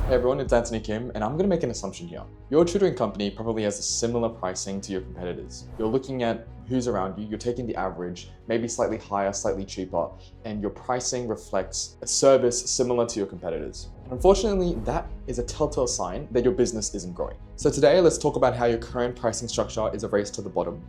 Hey everyone, it's Anthony Kim, and I'm going to make an assumption here. Your tutoring company probably has a similar pricing to your competitors. You're looking at who's around you, you're taking the average, maybe slightly higher, slightly cheaper, and your pricing reflects a service similar to your competitors. And unfortunately, that is a telltale sign that your business isn't growing. So today, let's talk about how your current pricing structure is a race to the bottom,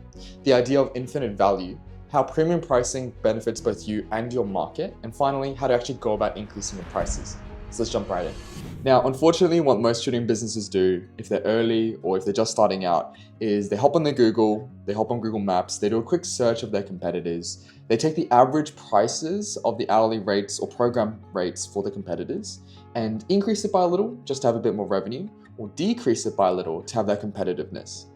the idea of infinite value, how premium pricing benefits both you and your market, and finally, how to actually go about increasing your prices. So let's jump right in. Now, unfortunately, what most tutoring businesses do, if they're early or if they're just starting out, is they hop on Google Maps, they do a quick search of their competitors, they take the average prices of the hourly rates or program rates for the competitors and increase it by a little just to have a bit more revenue, or decrease it by a little to have that competitiveness.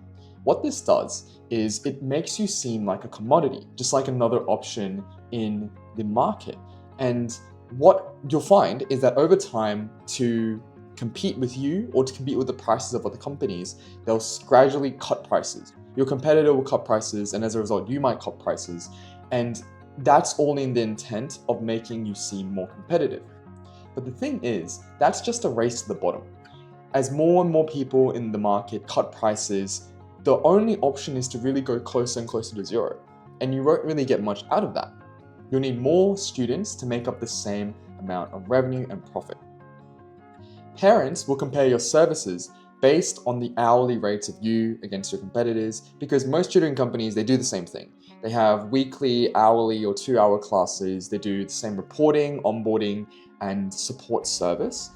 What this does is it makes you seem like a commodity, just like another option in the market. And what you'll find is that over time, to compete with you or to compete with the prices of other companies, they'll gradually cut prices. Your competitor will cut prices, and as a result, you might cut prices. And that's all in the intent of making you seem more competitive. But the thing is, that's just a race to the bottom. As more and more people in the market cut prices, the only option is to really go closer and closer to zero. And you won't really get much out of that. You'll need more students to make up the same amount of revenue and profit. Parents will compare your services based on the hourly rates of you against your competitors, because most tutoring companies, they do the same thing. They have weekly, hourly, or 2-hour classes. They do the same reporting, onboarding, and support service.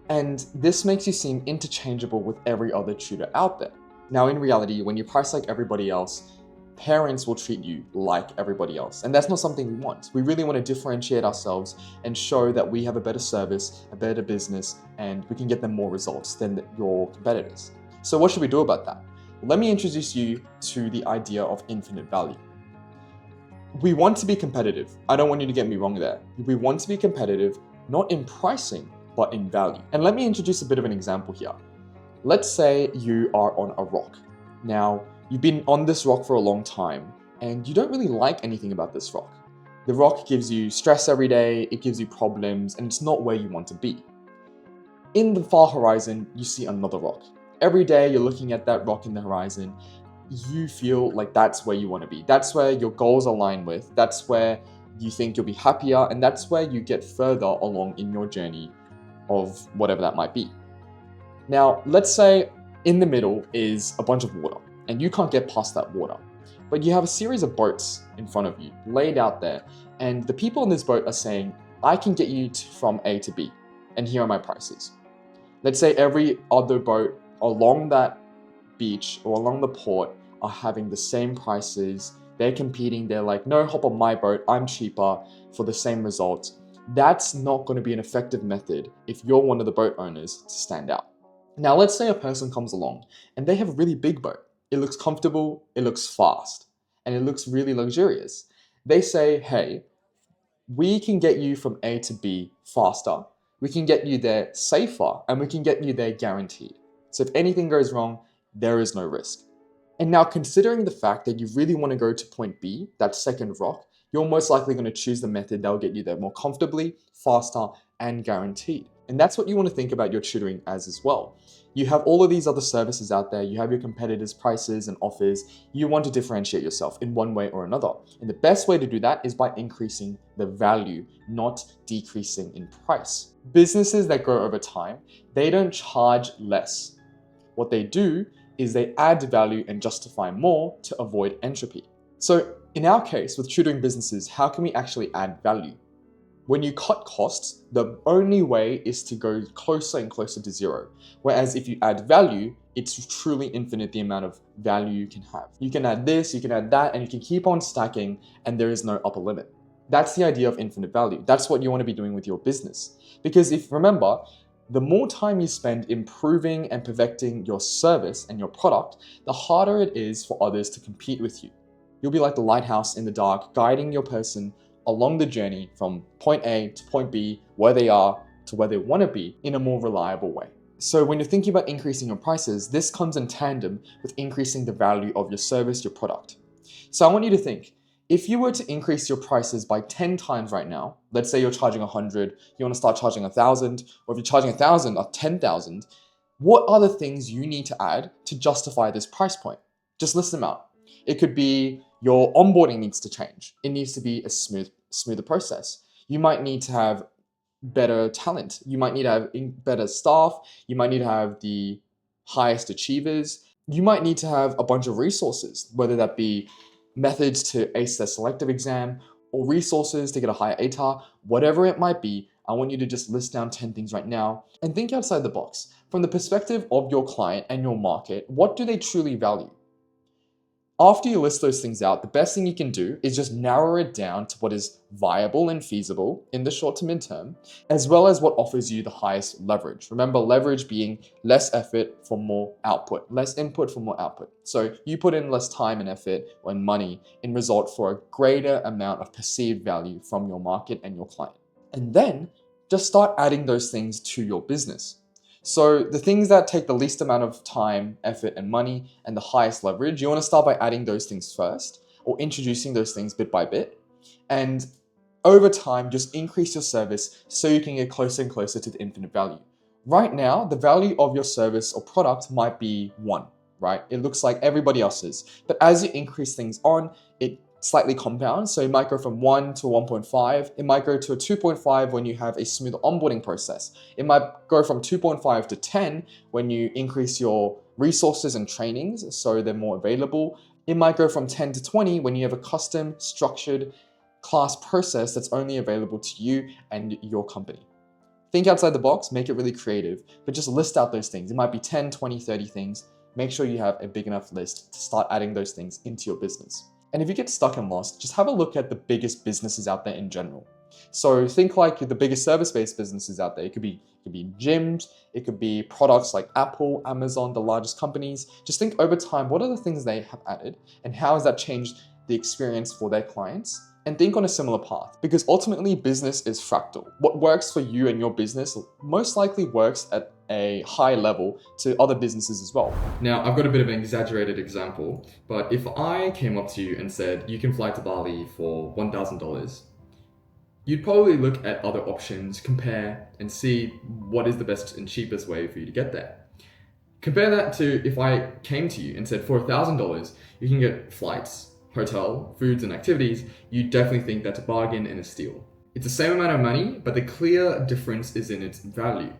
And this makes you seem interchangeable with every other tutor out there. Now, in reality, when you price like everybody else, parents will treat you like everybody else. And that's not something we want. We really want to differentiate ourselves and show that we have a better service, a better business, and we can get them more results than your competitors. So what should we do about that? Well, let me introduce you to the idea of infinite value. We want to be competitive. I don't want you to get me wrong there. We want to be competitive, not in pricing, but in value. And let me introduce a bit of an example here. Let's say you are on a rock. Now, you've been on this rock for a long time, and you don't really like anything about this rock. The rock gives you stress every day, it gives you problems, and it's not where you want to be. In the far horizon, you see another rock. Every day you're looking at that rock in the horizon, you feel like that's where you want to be. That's where your goals align with, that's where you think you'll be happier, and that's where you get further along in your journey of whatever that might be. Now, let's say in the middle is a bunch of water, and you can't get past that water. But you have a series of boats in front of you, laid out there, and the people in this boat are saying, I can get you from A to B, and here are my prices. Let's say every other boat along that beach or along the port are having the same prices. They're competing, they're like, no, hop on my boat, I'm cheaper for the same results. That's not going to be an effective method if you're one of the boat owners to stand out. Now, let's say a person comes along and they have a really big boat. It looks comfortable, it looks fast, and it looks really luxurious. They say, hey, we can get you from A to B faster, we can get you there safer, and we can get you there guaranteed. So if anything goes wrong, there is no risk. And now, considering the fact that you really want to go to point B, that second rock, you're most likely going to choose the method that will get you there more comfortably, faster, and guaranteed. And that's what you want to think about your tutoring as well. You have all of these other services out there, you have your competitors' prices and offers, you want to differentiate yourself in one way or another. And the best way to do that is by increasing the value, not decreasing in price. Businesses that grow over time, they don't charge less. What they do is they add value and justify more to avoid entropy. So in our case, with tutoring businesses, how can we actually add value? When you cut costs, the only way is to go closer and closer to zero. Whereas if you add value, it's truly infinite the amount of value you can have. You can add this, you can add that, and you can keep on stacking, and there is no upper limit. That's the idea of infinite value. That's what you want to be doing with your business. Because remember, the more time you spend improving and perfecting your service and your product, the harder it is for others to compete with you. You'll be like the lighthouse in the dark, guiding your person along the journey from point A to point B, where they are to where they want to be in a more reliable way. So when you're thinking about increasing your prices, this comes in tandem with increasing the value of your service, your product. So I want you to think, If you were to increase your prices by 10 times right now, let's say you're charging 100, you want to start charging 1,000, or if you're charging 1,000 or 10,000, what are the things you need to add to justify this price point? Just list them out. It could be your onboarding needs to change. It needs to be a smoother process. You might need to have better talent. You might need to have better staff. You might need to have the highest achievers. You might need to have a bunch of resources, whether that be methods to ace their selective exam or resources to get a higher ATAR, whatever it might be. I want you to just list down 10 things right now and think outside the box. From the perspective of your client and your market, what do they truly value? After you list those things out, the best thing you can do is just narrow it down to what is viable and feasible in the short to midterm, as well as what offers you the highest leverage. Remember, leverage being less effort for more output, less input for more output. So you put in less time and effort and money in result for a greater amount of perceived value from your market and your client. And then just start adding those things to your business. So the things that take the least amount of time, effort, and money and the highest leverage, you want to start by adding those things first or introducing those things bit by bit. And over time, just increase your service so you can get closer and closer to the infinite value. Right now, the value of your service or product might be 1, right? It looks like everybody else's. But as you increase things on, it slightly compounds. So it might go from 1 to 1.5. It might go to a 2.5 when you have a smoother onboarding process. It might go from 2.5 to 10 when you increase your resources and trainings so they're more available. It might go from 10 to 20 when you have a custom structured class process that's only available to you and your company. Think outside the box, make it really creative, but just list out those things. It might be 10, 20, 30 things. Make sure you have a big enough list to start adding those things into your business. And if you get stuck and lost, just have a look at the biggest businesses out there in general. So think like the biggest service-based businesses out there. It could be gyms, it could be products like Apple, Amazon, the largest companies. Just think over time, what are the things they have added and how has that changed the experience for their clients? And think on a similar path, because ultimately business is fractal. What works for you and your business most likely works at a high level to other businesses as well. Now, I've got a bit of an exaggerated example, but if I came up to you and said, you can fly to Bali for $1,000, you'd probably look at other options, compare, and see what is the best and cheapest way for you to get there. Compare that to if I came to you and said, for $1,000, you can get flights, hotel, foods, and activities. You definitely think that's a bargain and a steal. It's the same amount of money, but the clear difference is in its value.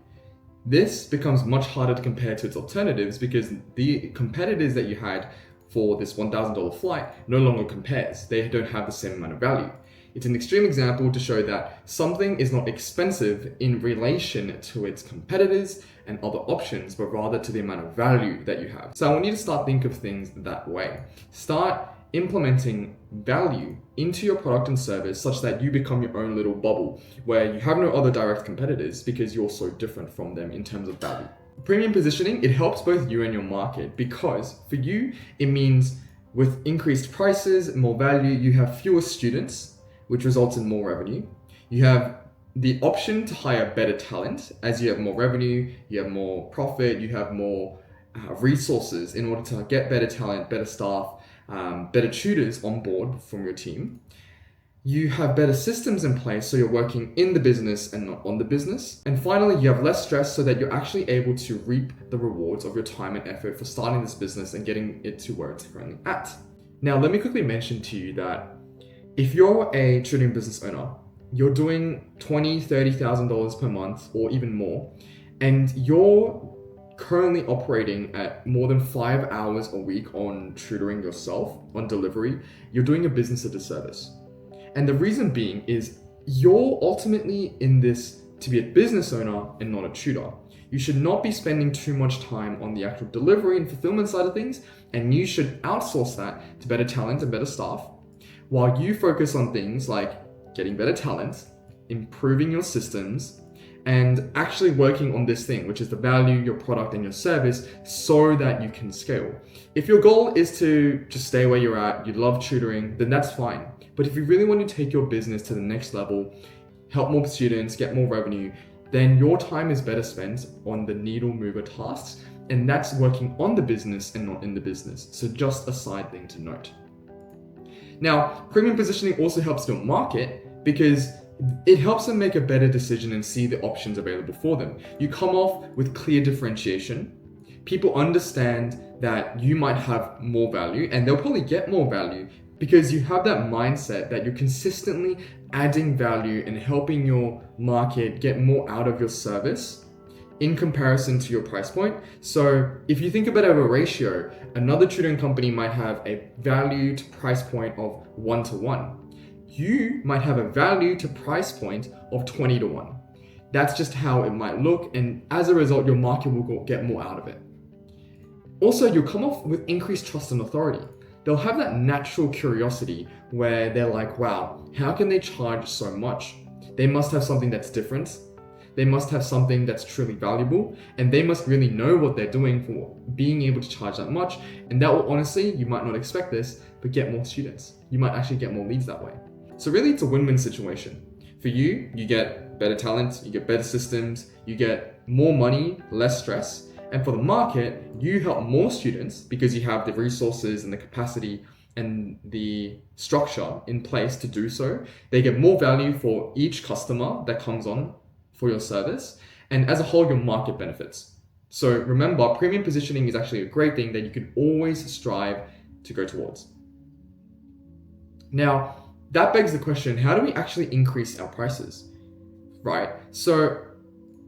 This becomes much harder to compare to its alternatives because the competitors that you had for this $1,000 flight no longer compares. They don't have the same amount of value. It's an extreme example to show that something is not expensive in relation to its competitors and other options, but rather to the amount of value that you have. So I want you to start think of things that way. Start implementing value into your product and service such that you become your own little bubble where you have no other direct competitors because you're so different from them in terms of value. Premium positioning, it helps both you and your market because for you, it means with increased prices, more value, you have fewer students, which results in more revenue. You have the option to hire better talent. As you have more revenue, you have more profit, you have more resources in order to get better talent, better staff, better tutors on board from your team. You have better systems in place so you're working in the business and not on the business. And finally, you have less stress so that you're actually able to reap the rewards of your time and effort for starting this business and getting it to where it's currently at. Now, let me quickly mention to you that if you're a tutoring business owner, you're doing $20,000, $30,000 per month or even more, and you're currently operating at more than 5 hours a week on tutoring yourself, on delivery, you're doing your business a disservice. And the reason being is you're ultimately in this to be a business owner and not a tutor. You should not be spending too much time on the actual delivery and fulfillment side of things, and you should outsource that to better talent and better staff, while you focus on things like getting better talent, improving your systems, and actually working on this thing, which is the value, your product, and your service so that you can scale. If your goal is to just stay where you're at, you love tutoring, then that's fine. But if you really want to take your business to the next level, help more students, get more revenue, then your time is better spent on the needle mover tasks, and that's working on the business and not in the business. So just a side thing to note. Now, premium positioning also helps your market because it helps them make a better decision and see the options available for them. You come off with clear differentiation. People understand that you might have more value, and they'll probably get more value because you have that mindset that you're consistently adding value and helping your market get more out of your service in comparison to your price point. So if you think about a ratio, another tutoring company might have a value to price point of 1:1. You might have a value to price point of 20:1. That's just how it might look, and as a result, your market will get more out of it. Also, you'll come off with increased trust and authority. They'll have that natural curiosity where they're like, wow, how can they charge so much? They must have something that's different. They must have something that's truly valuable, and they must really know what they're doing for being able to charge that much. And that will honestly, you might not expect this, but get more students. You might actually get more leads that way. So really, it's a win-win situation. For you, you get better talent, you get better systems, you get more money, less stress. And for the market, you help more students because you have the resources and the capacity and the structure in place to do so. They get more value for each customer that comes on for your service. And as a whole, your market benefits. So remember, premium positioning is actually a great thing that you can always strive to go towards. Now, that begs the question, how do we actually increase our prices, right? So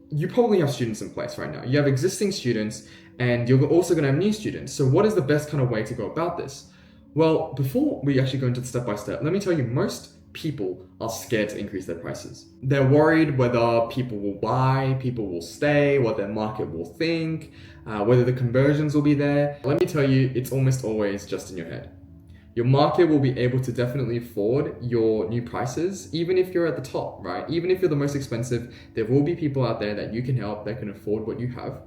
you probably have students in place right now. You have existing students, and you're also going to have new students. So what is the best kind of way to go about this? Well, before we actually go into the step-by-step, let me tell you, most people are scared to increase their prices. They're worried whether people will buy, people will stay, what their market will think, whether the conversions will be there. Let me tell you, it's almost always just in your head. Your market will be able to definitely afford your new prices, even if you're at the top, right? Even if you're the most expensive, there will be people out there that you can help that can afford what you have.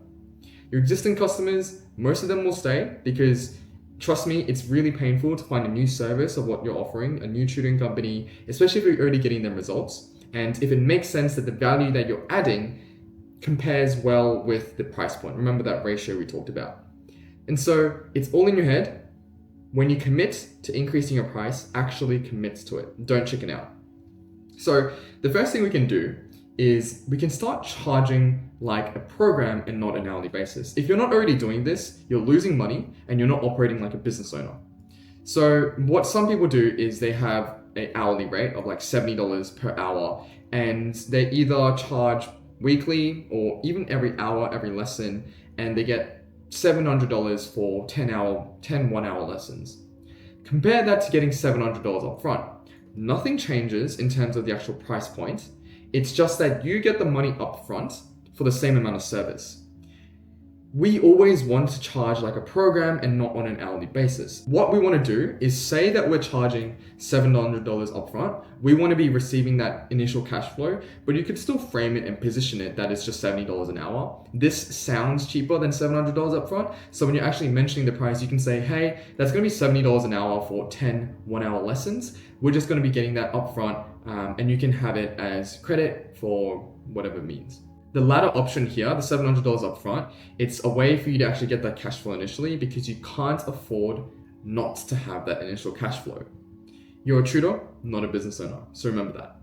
Your existing customers, most of them will stay because, trust me, it's really painful to find a new service of what you're offering, a new tutoring company, especially if you're already getting them results. And if it makes sense that the value that you're adding compares well with the price point. Remember that ratio we talked about. And so it's all in your head. When you commit to increasing your price, actually commit to it. Don't chicken out. So the first thing we can do is we can start charging like a program and not an hourly basis. If you're not already doing this, you're losing money and you're not operating like a business owner. So what some people do is they have an hourly rate of like $70 per hour, and they either charge weekly or even every hour, every lesson, and they get $700 for 10 1-hour lessons. Compare that to getting $700 up front. Nothing changes in terms of the actual price point. It's just that you get the money up front for the same amount of service. We always want to charge like a program and not on an hourly basis. What we want to do is say that we're charging $700 upfront. We want to be receiving that initial cash flow, but you could still frame it and position it that it's just $70 an hour. This sounds cheaper than $700 upfront. So when you're actually mentioning the price, you can say, hey, that's going to be $70 an hour for 10 1-hour lessons. We're just going to be getting that upfront, and you can have it as credit for whatever it means. The latter option here, the $700 upfront, it's a way for you to actually get that cash flow initially because you can't afford not to have that initial cash flow. You're a tutor, not a business owner, so remember that.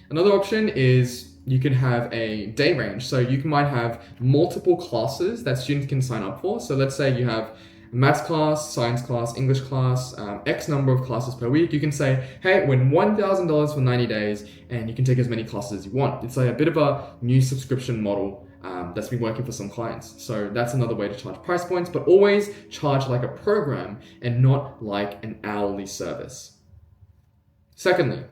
Another option is you can have a day range. So you might have multiple classes that students can sign up for. So let's say you have maths class, science class, English class, X number of classes per week. You can say, hey, win $1,000 for 90 days, and you can take as many classes as you want. It's like a bit of a new subscription model that's been working for some clients. So that's another way to charge price points, but always charge like a program and not like an hourly service. Secondly,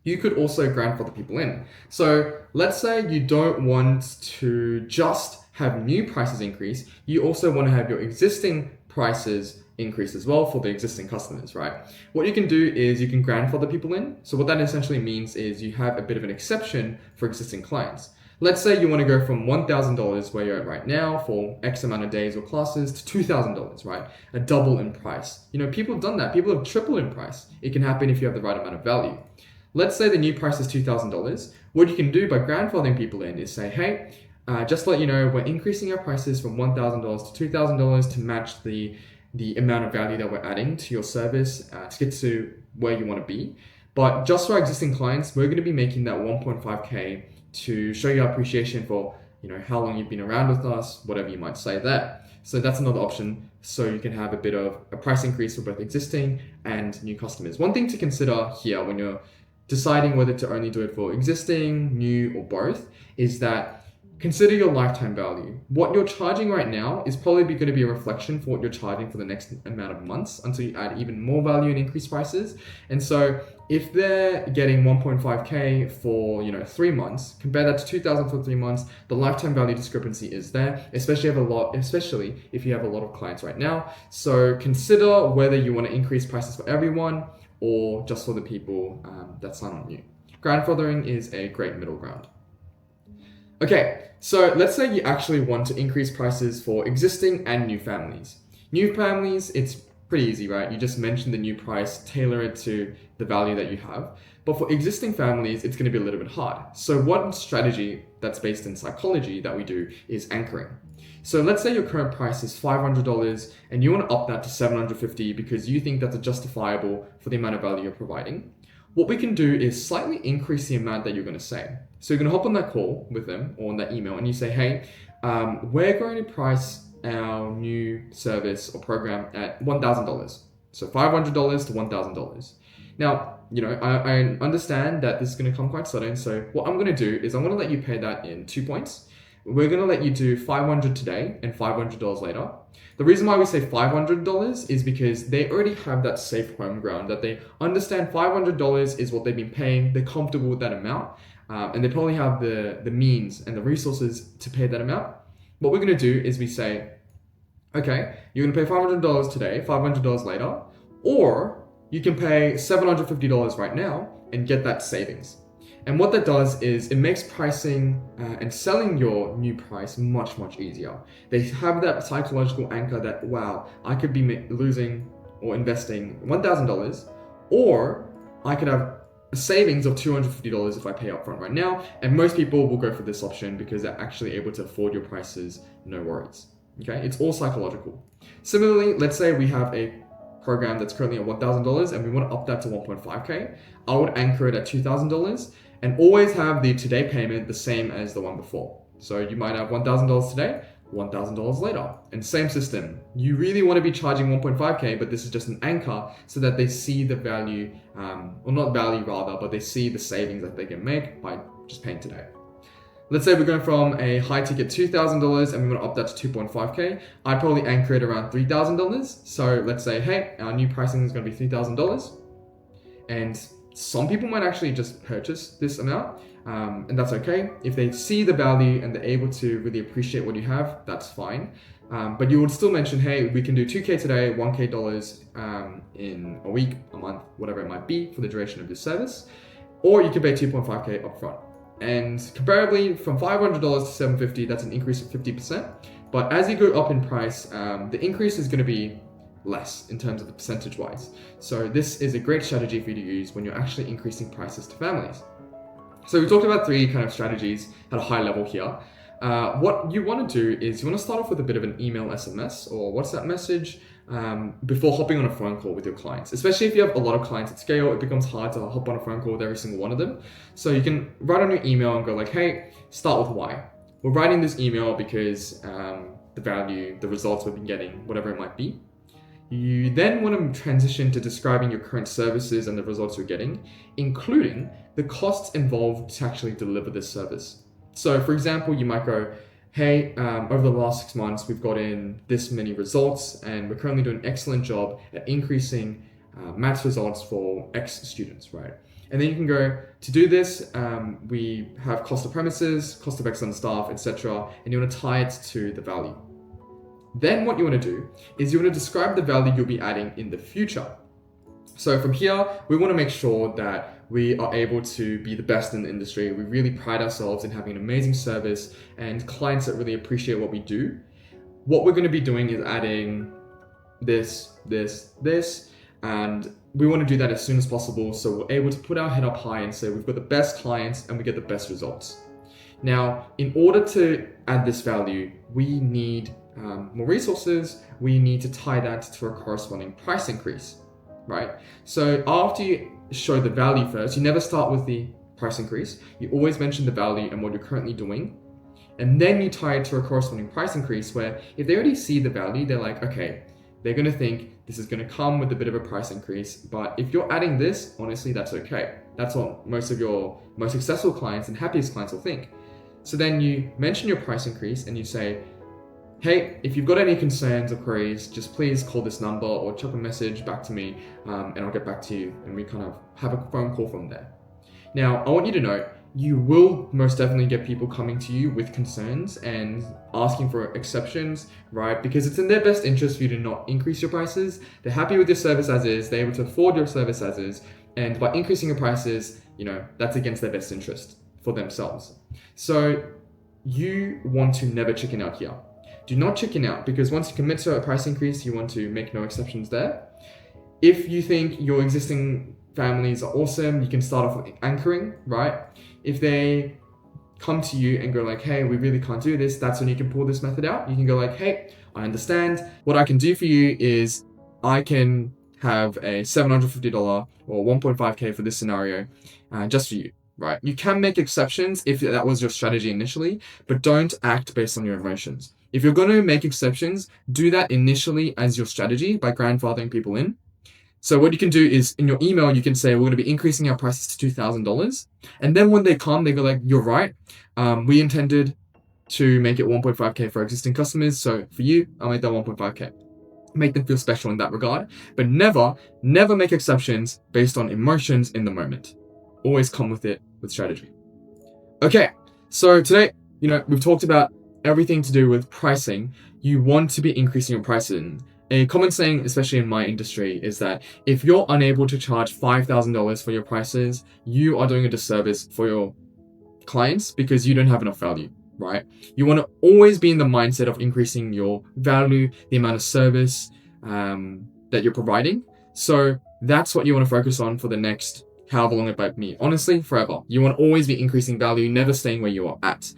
you could also grandfather people in. So let's say you don't want to just have new prices increase. You also want to have your existing prices increase as well for the existing customers, right? What you can do is you can grandfather people in. So what that essentially means is you have a bit of an exception for existing clients. Let's say you want to go from $1,000 where you're at right now for X amount of days or classes to $2,000, right? A double in price. You know, people have done that. People have tripled in price. It can happen if you have the right amount of value. Let's say the new price is $2,000. What you can do by grandfathering people in is say, hey, just to let you know, we're increasing our prices from $1,000 to $2,000 to match the amount of value that we're adding to your service to get to where you want to be. But just for our existing clients, we're going to be making that 1.5K to show your appreciation for, how long you've been around with us, whatever you might say there. So that's another option. So you can have a bit of a price increase for both existing and new customers. One thing to consider here when you're deciding whether to only do it for existing, new, or both is that consider your lifetime value. What you're charging right now is probably going to be a reflection for what you're charging for the next amount of months until you add even more value and increase prices. And so if they're getting 1.5K for 3 months, compare that to 2,000 for 3 months, the lifetime value discrepancy is there, especially if you have a lot of clients right now. So consider whether you want to increase prices for everyone or just for the people that sign on you. Grandfathering is a great middle ground. Okay, so let's say you actually want to increase prices for existing and new families. New families, it's pretty easy, right? You just mention the new price, tailor it to the value that you have. But for existing families, it's going to be a little bit hard. So one strategy that's based in psychology that we do is anchoring. So let's say your current price is $500 and you want to up that to $750 because you think that's justifiable for the amount of value you're providing. What we can do is slightly increase the amount that you're going to say. So you're going to hop on that call with them or on that email and you say, hey, we're going to price our new service or program at $1,000. So $500 to $1,000. Now, I understand that this is going to come quite sudden. So what I'm going to do is I'm going to let you pay that in 2 points. We're going to let you do $500 today and $500 later. The reason why we say $500 is because they already have that safe home ground, that they understand $500 is what they've been paying, they're comfortable with that amount, and they probably have the means and the resources to pay that amount. What we're going to do is we say, okay, you're going to pay $500 today, $500 later, or you can pay $750 right now and get that savings. And what that does is it makes pricing and selling your new price much, much easier. They have that psychological anchor that, wow, I could be losing or investing $1,000, or I could have a savings of $250 if I pay upfront right now. And most people will go for this option because they're actually able to afford your prices, no worries. Okay, it's all psychological. Similarly, let's say we have a program that's currently at $1,000 and we want to up that to 1.5K. I would anchor it at $2,000 and always have the today payment the same as the one before. So you might have $1,000 today, $1,000 later. And same system. You really want to be charging 1.5K, but this is just an anchor so that they see the value, or not value rather, but they see the savings that they can make by just paying today. Let's say we're going from a high ticket $2,000 and we want to up that to 2.5K. I'd probably anchor it around $3,000. So let's say, hey, our new pricing is going to be $3,000. And some people might actually just purchase this amount, and that's okay. If they see the value and they're able to really appreciate what you have, that's fine. But you would still mention, hey, we can do 2K today, 1K dollars in a week, a month, whatever it might be for the duration of your service. Or you can pay 2.5K upfront. And comparably, from $500 to $750, that's an increase of 50%. But as you go up in price, the increase is going to be less in terms of the percentage wise. So this is a great strategy for you to use when you're actually increasing prices to families. So we talked about 3 kind of strategies at a high level here. What you want to do is you want to start off with a bit of an email, SMS, or WhatsApp message before hopping on a phone call with your clients. Especially if you have a lot of clients at scale, it becomes hard to hop on a phone call with every single one of them. So you can write on your email and go like, hey, start with why. We're writing this email because the value, the results we've been getting, whatever it might be. You then want to transition to describing your current services and the results you're getting, including the costs involved to actually deliver this service. So for example, you might go, hey, over the last 6 months, we've got in this many results and we're currently doing an excellent job at increasing maths results for X students, right? And then you can go, to do this, we have cost of premises, cost of excellent staff, etc. And you want to tie it to the value. Then what you want to do is you want to describe the value you'll be adding in the future. So from here, we want to make sure that we are able to be the best in the industry. We really pride ourselves in having an amazing service and clients that really appreciate what we do. What we're going to be doing is adding this, and we want to do that as soon as possible so we're able to put our head up high and say we've got the best clients and we get the best results. Now, in order to add this value, we need more resources. We need to tie that to a corresponding price increase. right? So after you show the value first, you never start with the price increase. You always mention the value and what you're currently doing. And then you tie it to a corresponding price increase where if they already see the value, they're like, okay, they're going to think this is going to come with a bit of a price increase. But if you're adding this, honestly, that's okay. That's what most of your most successful clients and happiest clients will think. So then you mention your price increase and you say, hey, if you've got any concerns or queries, just please call this number or chuck a message back to me and I'll get back to you. And we kind of have a phone call from there. Now, I want you to know, you will most definitely get people coming to you with concerns and asking for exceptions, right? Because it's in their best interest for you to not increase your prices. They're happy with your service as is, they're able to afford your service as is, and by increasing your prices, that's against their best interest for themselves. So you want to never chicken out here. Do not chicken out, because once you commit to a price increase, you want to make no exceptions there. If you think your existing families are awesome, you can start off with anchoring, right? If they come to you and go like, hey, we really can't do this, that's when you can pull this method out. You can go like, hey, I understand. What I can do for you is I can have a $750 or 1.5K for this scenario just for you, right? You can make exceptions if that was your strategy initially, but don't act based on your emotions. If you're going to make exceptions, do that initially as your strategy by grandfathering people in. So what you can do is in your email, you can say, we're going to be increasing our prices to $2,000. And then when they come, they go like, you're right. We intended to make it 1.5K for existing customers. So for you, I'll make that 1.5K. Make them feel special in that regard. But never make exceptions based on emotions in the moment. Always come with it with strategy. Okay, so today, we've talked about everything to do with pricing. You want to be increasing your pricing. A common saying, especially in my industry, is that if you're unable to charge $5,000 for your prices, you are doing a disservice for your clients because you don't have enough value, right? You want to always be in the mindset of increasing your value, the amount of service that you're providing. So that's what you want to focus on for the next however long it might be. Honestly, forever. You want to always be increasing value, never staying where you are at.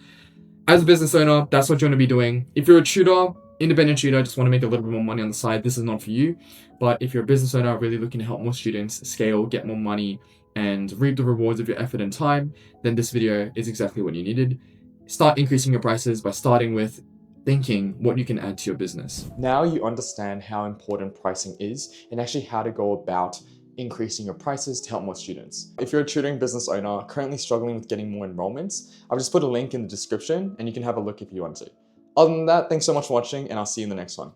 As a business owner, that's what you want to be doing. If you're a tutor, independent tutor, just want to make a little bit more money on the side, this is not for you. But if you're a business owner really looking to help more students scale, get more money, and reap the rewards of your effort and time, then this video is exactly what you needed. Start increasing your prices by starting with thinking what you can add to your business. Now you understand how important pricing is and actually how to go about increasing your prices to help more students. If you're a tutoring business owner currently struggling with getting more enrollments, I've just put a link in the description and you can have a look if you want to. Other than that, thanks so much for watching and I'll see you in the next one.